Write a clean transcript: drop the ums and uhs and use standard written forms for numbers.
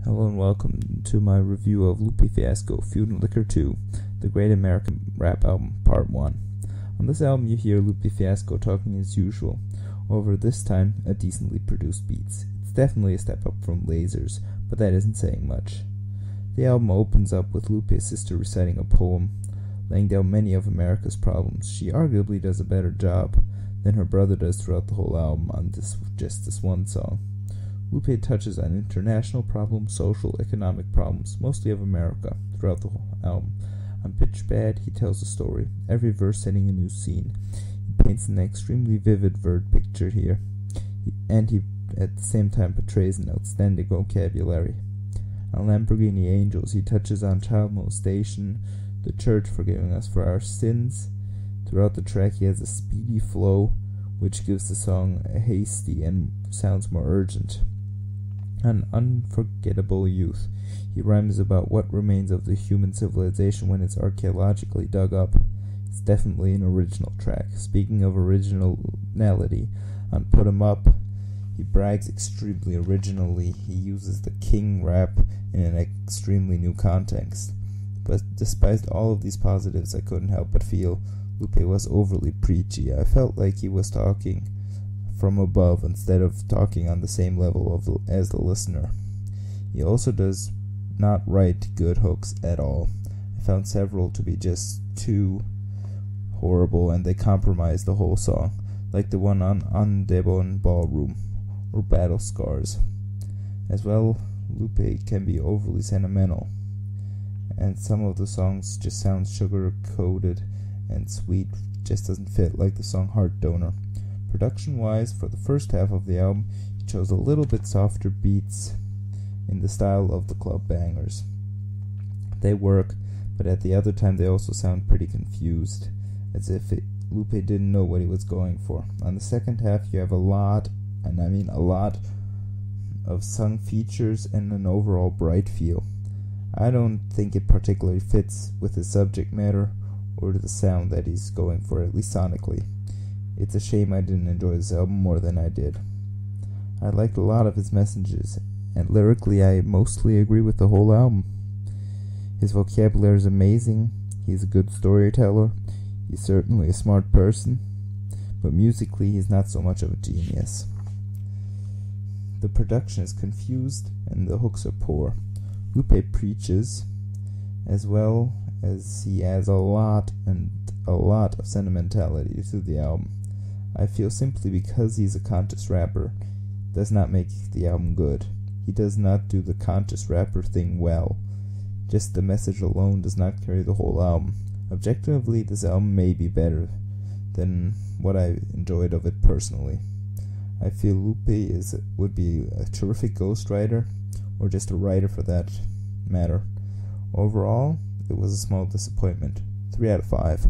Hello and welcome to my review of Lupe Fiasco, Food and Liquor 2, the Great American Rap Album, Part 1. On this album you hear Lupe Fiasco talking as usual, over this time a decently produced beats. It's definitely a step up from Lasers, but that isn't saying much. The album opens up with Lupe's sister reciting a poem, laying down many of America's problems. She arguably does a better job than her brother does throughout the whole album on just this one song. Lupe touches on international problems, social, economic problems, mostly of America, throughout the whole album. On Pitch Bad, he tells a story, every verse setting a new scene. He paints an extremely vivid word picture here, and he at the same time portrays an outstanding vocabulary. On Lamborghini Angels, he touches on child molestation, the church forgiving us for our sins. Throughout the track, he has a speedy flow, which gives the song a hasty and sounds more urgent. On Unforgettable Youth, he rhymes about what remains of the human civilization when it's archaeologically dug up. It's definitely an original track. Speaking of originality, on Put 'Em Up, he brags extremely originally. He uses the king rap in an extremely new context. But despite all of these positives, I couldn't help but feel Lupe was overly preachy. I felt like he was talking from above instead of talking on the same level as the listener. He also does not write good hooks at all. I found several to be just too horrible, and they compromise the whole song, like the one on Devon Ballroom or Battle Scars. As well, Lupe can be overly sentimental, and some of the songs just sound sugar-coated and sweet, just doesn't fit, like the song Heart Donor. Production-wise, for the first half of the album, he chose a little bit softer beats in the style of the club bangers. They work, but at the other time they also sound pretty confused, as if Lupe didn't know what he was going for. On the second half, you have a lot, and I mean a lot, of sung features and an overall bright feel. I don't think it particularly fits with his subject matter or the sound that he's going for, at least sonically. It's a shame I didn't enjoy this album more than I did. I liked a lot of his messages, and lyrically I mostly agree with the whole album. His vocabulary is amazing, he's a good storyteller, he's certainly a smart person, but musically he's not so much of a genius. The production is confused, and the hooks are poor. Lupe preaches, as well as he adds a lot of sentimentality to the album. I feel simply because he's a conscious rapper does not make the album good. He does not do the conscious rapper thing well. Just the message alone does not carry the whole album. Objectively, this album may be better than what I enjoyed of it personally. I feel Lupe would be a terrific ghostwriter, or just a writer for that matter. Overall, it was a small disappointment. 3 out of 5.